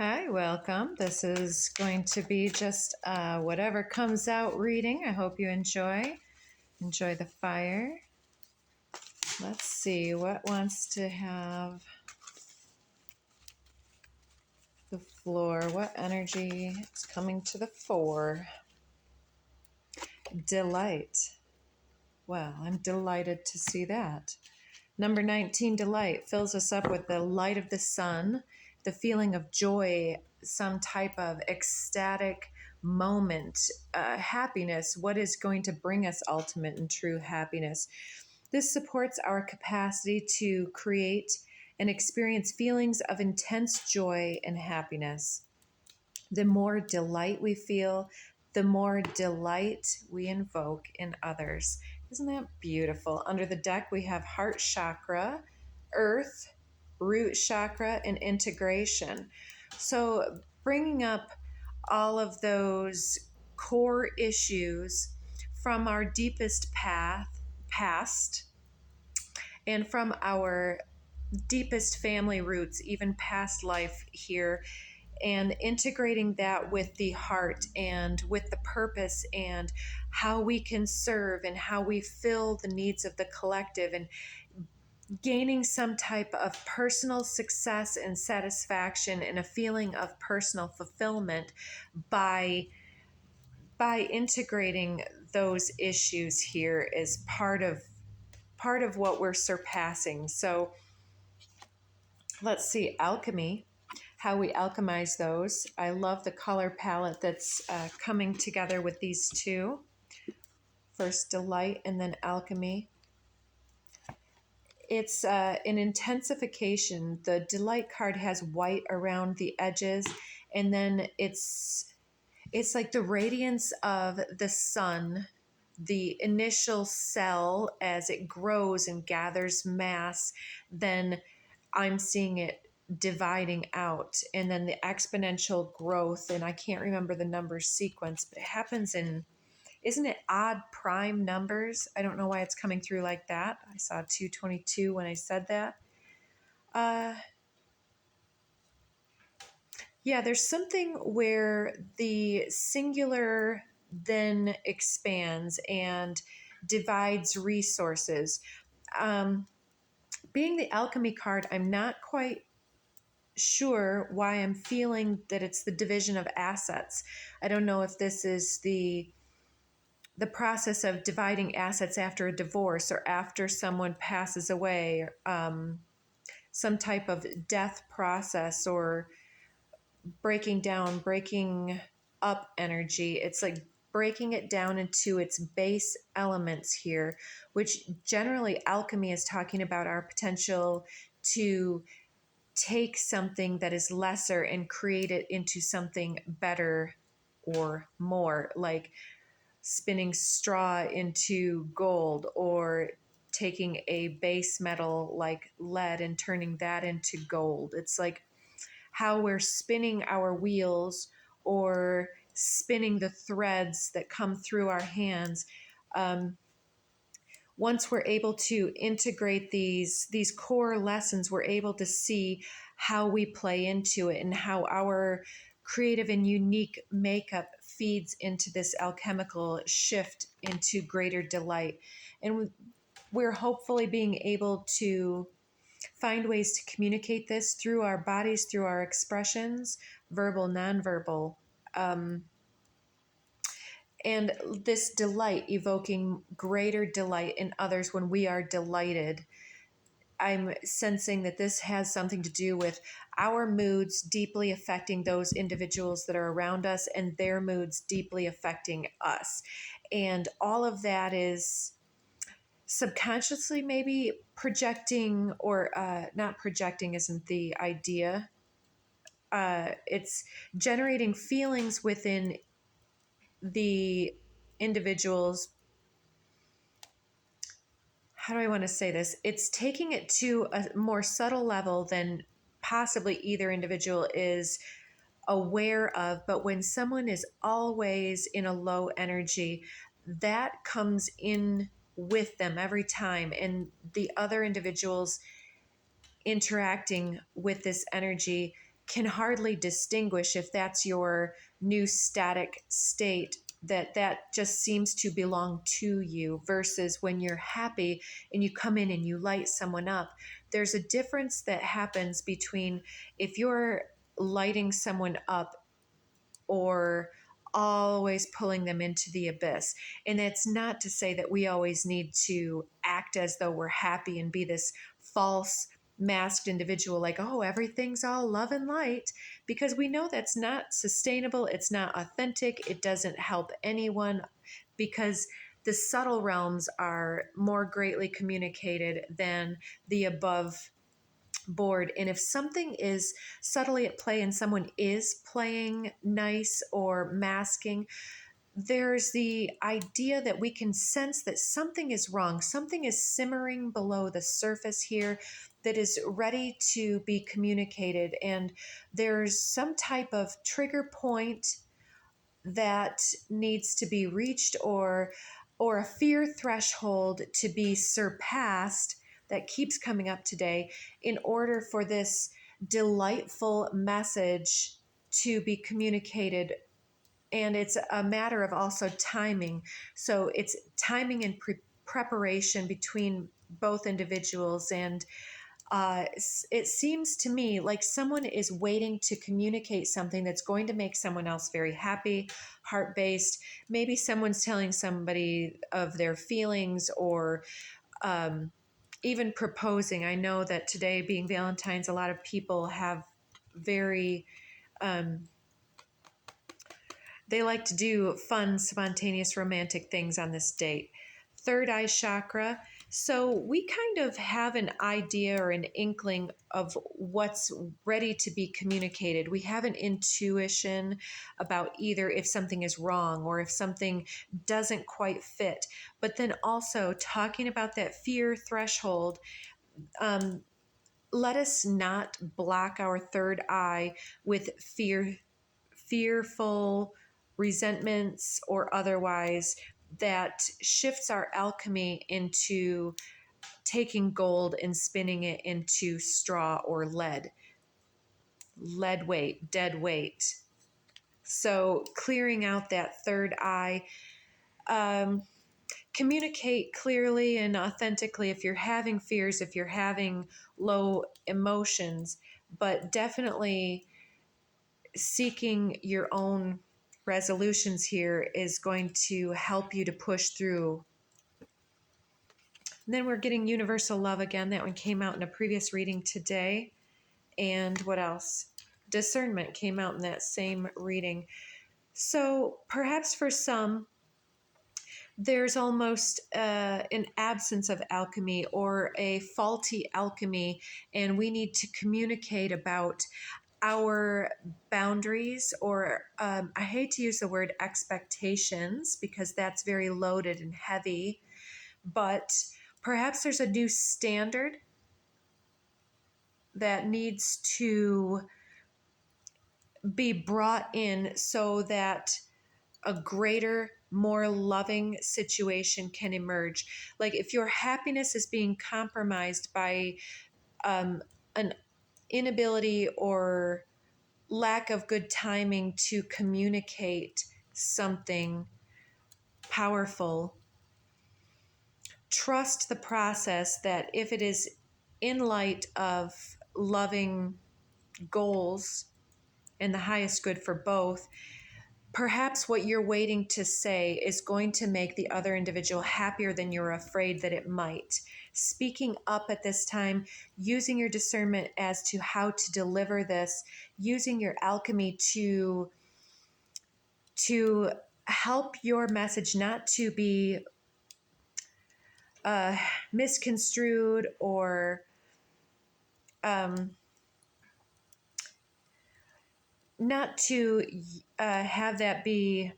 Hi, welcome. This is going to be just whatever comes out reading. I hope you enjoy. Enjoy the fire. Let's see what wants to have the floor. What energy is coming to the fore? Delight. Well, I'm delighted to see that. Number 19, delight, fills us up with the light of the sun, the feeling of joy, some type of ecstatic moment, happiness, what is going to bring us ultimate and true happiness. This supports our capacity to create and experience feelings of intense joy and happiness. The more delight we feel, the more delight we invoke in others. Isn't that beautiful? Under the deck, we have heart chakra, earth, root chakra, and integration. So, bringing up all of those core issues from our deepest past, and from our deepest family roots, even past life here, and integrating that with the heart and with the purpose and how we can serve and how we fill the needs of the collective, and gaining some type of personal success and satisfaction and a feeling of personal fulfillment by integrating those issues here is part of what we're surpassing. So let's see, alchemy, how we alchemize those. I love the color palette that's coming together with these two. First delight and then alchemy. It's an intensification. The delight card has white around the edges, and then it's like the radiance of the sun, the initial cell as it grows and gathers mass. Then I'm seeing it dividing out, and then the exponential growth, and I can't remember the number sequence, but it happens in, isn't it odd prime numbers? I don't know why it's coming through like that. I saw 222 when I said that. Yeah, there's something where the singular then expands and divides resources. Being the alchemy card, I'm not quite sure why I'm feeling that it's the division of assets. I don't know if this is the process of dividing assets after a divorce or after someone passes away, some type of death process, or breaking up energy. It's like breaking it down into its base elements here, which generally alchemy is talking about our potential to take something that is lesser and create it into something better or more, like spinning straw into gold, or taking a base metal like lead and turning that into gold. It's like how we're spinning our wheels or spinning the threads that come through our hands. Once we're able to integrate these core lessons, we're able to see how we play into it and how our creative and unique makeup feeds into this alchemical shift into greater delight. And we're hopefully being able to find ways to communicate this through our bodies, through our expressions, verbal, nonverbal. And this delight, evoking greater delight in others when we are delighted. I'm sensing that this has something to do with our moods deeply affecting those individuals that are around us, and their moods deeply affecting us. And all of that is subconsciously maybe projecting, or not projecting isn't the idea. It's generating feelings within the individuals. How do I want to say this? It's taking it to a more subtle level than possibly either individual is aware of. But when someone is always in a low energy, that comes in with them every time. And the other individuals interacting with this energy can hardly distinguish if that's your new static state, that just seems to belong to you, versus when you're happy and you come in and you light someone up. There's a difference that happens between if you're lighting someone up or always pulling them into the abyss. And it's not to say that we always need to act as though we're happy and be this false masked individual, like, oh, everything's all love and light, because we know that's not sustainable. It's not authentic. It doesn't help anyone, because the subtle realms are more greatly communicated than the above board. And if something is subtly at play and someone is playing nice or masking, there's the idea that we can sense that something is wrong. Something is simmering below the surface here that is ready to be communicated. And there's some type of trigger point that needs to be reached, or a fear threshold to be surpassed, that keeps coming up today, in order for this delightful message to be communicated. And it's a matter of also timing. So it's timing and preparation between both individuals. And it seems to me like someone is waiting to communicate something that's going to make someone else very happy, heart based. Maybe someone's telling somebody of their feelings, or even proposing. I know that today, being Valentine's, a lot of people have very, they like to do fun, spontaneous, romantic things on this date. Third eye chakra. So we kind of have an idea or an inkling of what's ready to be communicated. We have an intuition about either if something is wrong or if something doesn't quite fit. But then also talking about that fear threshold, let us not block our third eye with fearful resentments or otherwise, that shifts our alchemy into taking gold and spinning it into straw or lead weight, dead weight. So clearing out that third eye, communicate clearly and authentically if you're having fears, if you're having low emotions, but definitely seeking your own resolutions here is going to help you to push through. And then we're getting universal love again. That one came out in a previous reading today. And what else? Discernment came out in that same reading. So perhaps for some, there's almost an absence of alchemy or a faulty alchemy, and we need to communicate about our boundaries, or I hate to use the word expectations because that's very loaded and heavy, but perhaps there's a new standard that needs to be brought in so that a greater, more loving situation can emerge. Like if your happiness is being compromised by an inability or lack of good timing to communicate something powerful, trust the process that if it is in light of loving goals and the highest good for both, perhaps what you're waiting to say is going to make the other individual happier than you're afraid that it might. Speaking up at this time, using your discernment as to how to deliver this, using your alchemy to help your message not to be misconstrued or not to have that be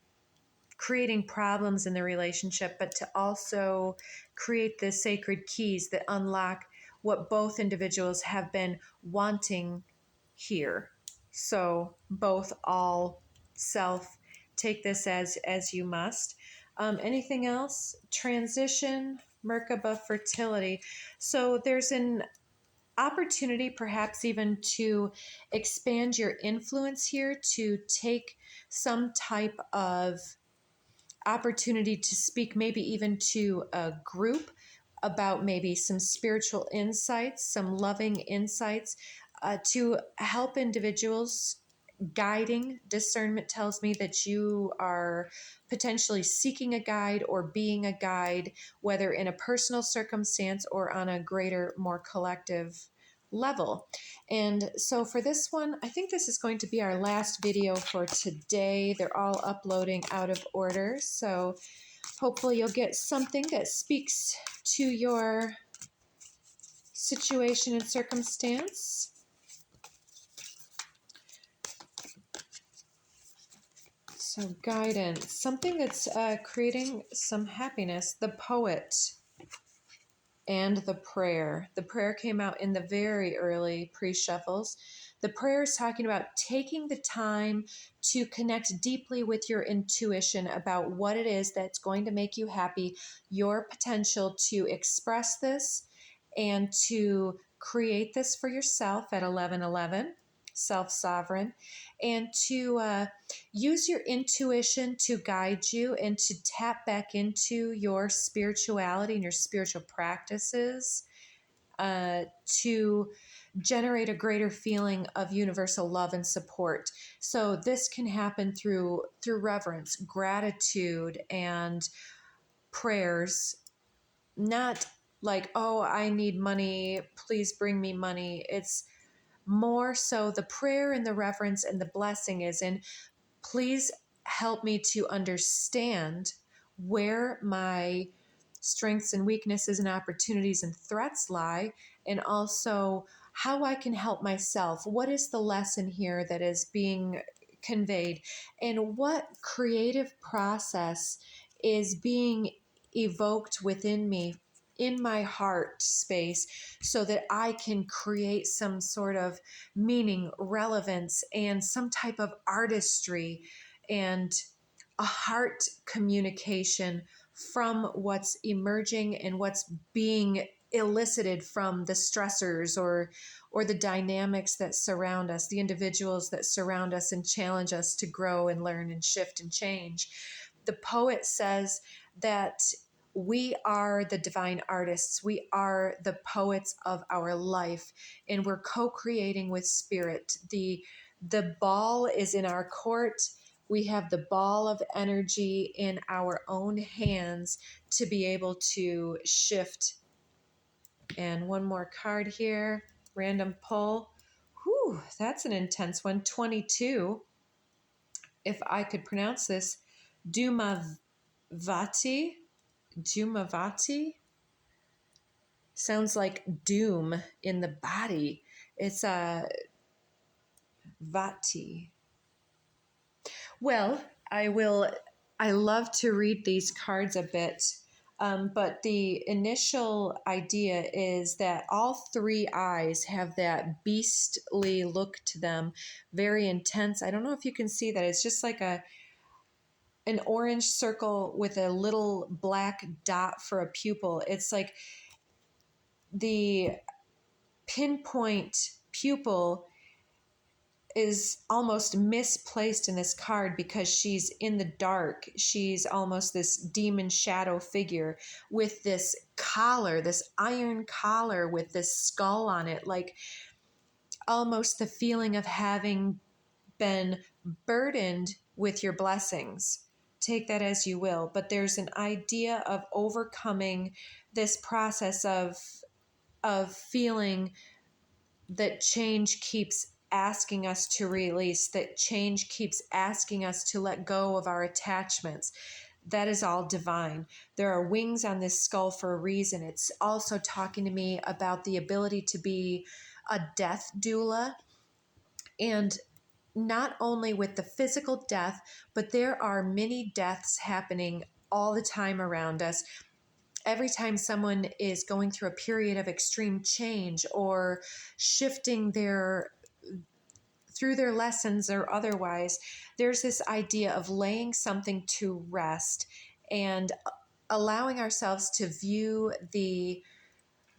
creating problems in the relationship, but to also create the sacred keys that unlock what both individuals have been wanting here. So both, all, self, take this as you must. Anything else? Transition, Merkaba, fertility. So there's an opportunity perhaps even to expand your influence here, to take some type of opportunity to speak maybe even to a group about maybe some spiritual insights, some loving insights, to help individuals. Guiding discernment tells me that you are potentially seeking a guide or being a guide, whether in a personal circumstance or on a greater, more collective level. And so for this one, I think this is going to be our last video for today. They're all uploading out of order. So hopefully you'll get something that speaks to your situation and circumstance. So guidance, something that's creating some happiness. The poet and the prayer. The prayer came out in the very early pre-shuffles. The prayer is talking about taking the time to connect deeply with your intuition about what it is that's going to make you happy, your potential to express this and to create this for yourself at 1111, self-sovereign, and to use your intuition to guide you and to tap back into your spirituality and your spiritual practices, to generate a greater feeling of universal love and support. So this can happen through reverence, gratitude, and prayers. Not like, oh, I need money, please bring me money. It's more so the prayer and the reverence and the blessing is in, please help me to understand where my strengths and weaknesses and opportunities and threats lie, and also how I can help myself. What is the lesson here that is being conveyed, and what creative process is being evoked within me, in my heart space, so that I can create some sort of meaning, relevance, and some type of artistry and a heart communication from what's emerging and what's being elicited from the stressors or the dynamics that surround us, the individuals that surround us and challenge us to grow and learn and shift and change. The poet says that we are the divine artists. We are the poets of our life, and we're co-creating with spirit. The ball is in our court. We have the ball of energy in our own hands to be able to shift. And one more card here, random pull. Whew, that's an intense one. 22. If I could pronounce this, Dumavati. Dumavati sounds like doom in the body. It's a vati. Well, I love to read these cards a bit, but the initial idea is that all three eyes have that beastly look to them, very intense. I don't know if you can see that. It's just like an orange circle with a little black dot for a pupil. It's like the pinpoint pupil is almost misplaced in this card because she's in the dark. She's almost this demon shadow figure with this collar, this iron collar with this skull on it, like almost the feeling of having been burdened with your blessings. Take that as you will, but there's an idea of overcoming this process of feeling that change keeps asking us to release, that change keeps asking us to let go of our attachments. That is all divine. There are wings on this skull for a reason. It's also talking to me about the ability to be a death doula, and not only with the physical death, but there are many deaths happening all the time around us. Every time someone is going through a period of extreme change or shifting through their lessons or otherwise, there's this idea of laying something to rest and allowing ourselves to view the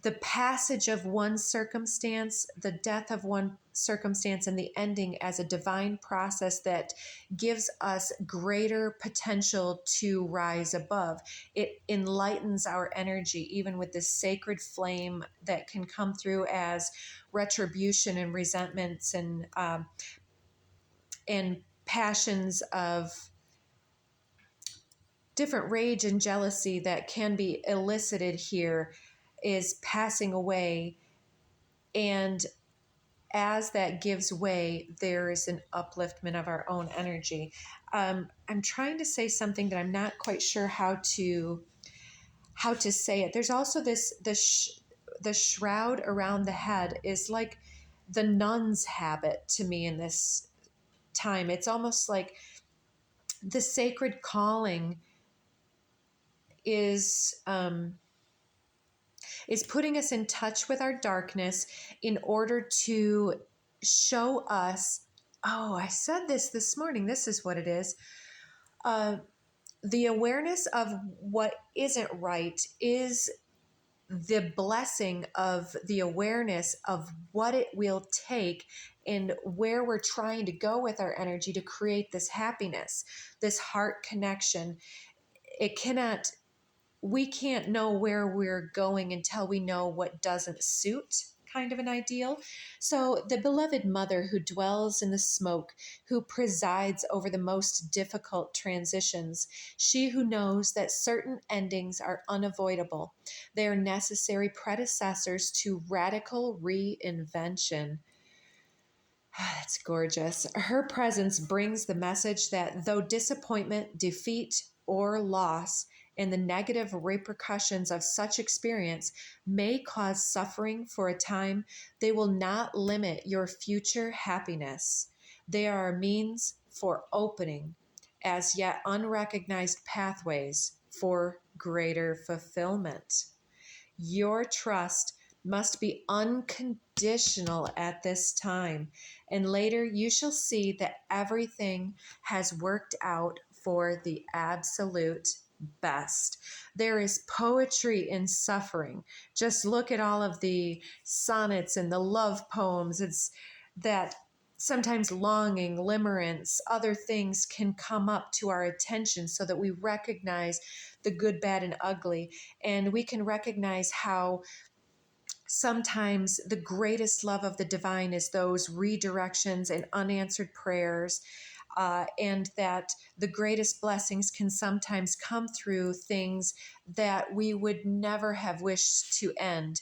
the passage of one circumstance, the death of one circumstance, and the ending as a divine process that gives us greater potential to rise above. It enlightens our energy, even with this sacred flame that can come through as retribution and resentments and passions of different rage and jealousy that can be elicited here is passing away. And as that gives way, there is an upliftment of our own energy. I'm trying to say something that I'm not quite sure how to say it. There's also the shroud around the head is like the nun's habit to me in this time. It's almost like the sacred calling is putting us in touch with our darkness in order to show us, oh, I said this morning, this is what it is. The awareness of what isn't right is the blessing of the awareness of what it will take and where we're trying to go with our energy to create this happiness, this heart connection. We can't know where we're going until we know what doesn't suit, kind of an ideal. So the beloved mother who dwells in the smoke, who presides over the most difficult transitions, she who knows that certain endings are unavoidable, they are necessary predecessors to radical reinvention. That's gorgeous. Her presence brings the message that though disappointment, defeat, or loss and the negative repercussions of such experience may cause suffering for a time, they will not limit your future happiness. They are a means for opening as yet unrecognized pathways for greater fulfillment. Your trust must be unconditional at this time, and later you shall see that everything has worked out for the absolute best. There is poetry in suffering. Just look at all of the sonnets and the love poems. It's that sometimes longing, limerence, other things can come up to our attention so that we recognize the good, bad, and ugly. And we can recognize how sometimes the greatest love of the divine is those redirections and unanswered prayers, and that the greatest blessings can sometimes come through things that we would never have wished to end.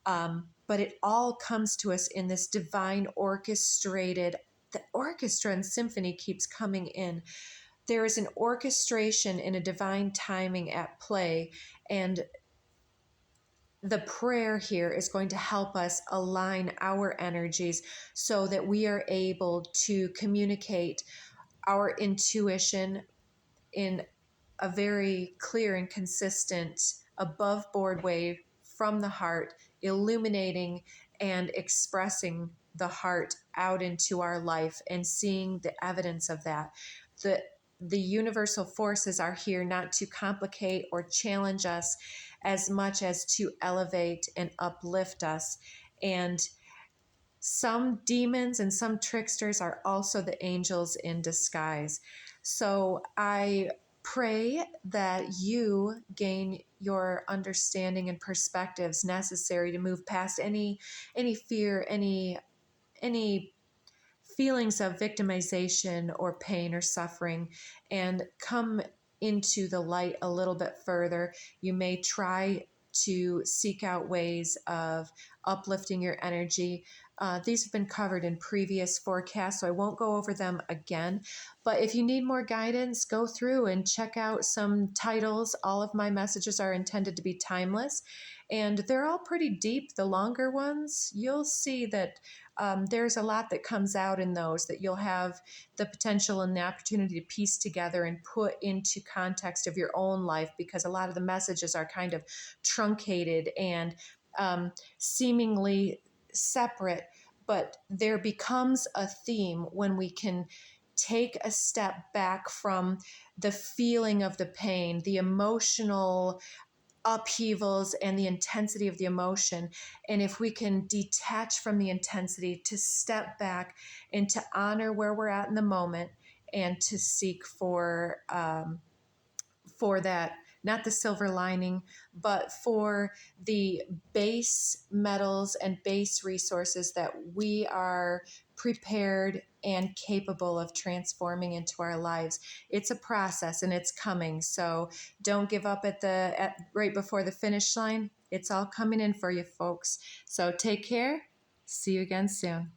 But it all comes to us in this divine orchestrated, the orchestra and symphony keeps coming in. There is an orchestration in a divine timing at play, and the prayer here is going to help us align our energies so that we are able to communicate our intuition in a very clear and consistent, above board way from the heart, illuminating and expressing the heart out into our life and seeing the evidence of that. The universal forces are here not to complicate or challenge us as much as to elevate and uplift us. And some demons and some tricksters are also the angels in disguise. So I pray that you gain your understanding and perspectives necessary to move past any fear, any feelings of victimization or pain or suffering, and come into the light a little bit further. You may try to seek out ways of uplifting your energy. These have been covered in previous forecasts, so I won't go over them again. But if you need more guidance, go through and check out some titles. All of my messages are intended to be timeless, and they're all pretty deep. The longer ones, you'll see that there's a lot that comes out in those that you'll have the potential and the opportunity to piece together and put into context of your own life, because a lot of the messages are kind of truncated and seemingly separate, but there becomes a theme when we can take a step back from the feeling of the pain, the emotional upheavals and the intensity of the emotion. And if we can detach from the intensity, to step back and to honor where we're at in the moment, and to seek for that, not the silver lining, but for the base metals and base resources that we are prepared and capable of transforming into our lives. It's a process and it's coming. So don't give up at right before the finish line. It's all coming in for you, folks. So take care. See you again soon.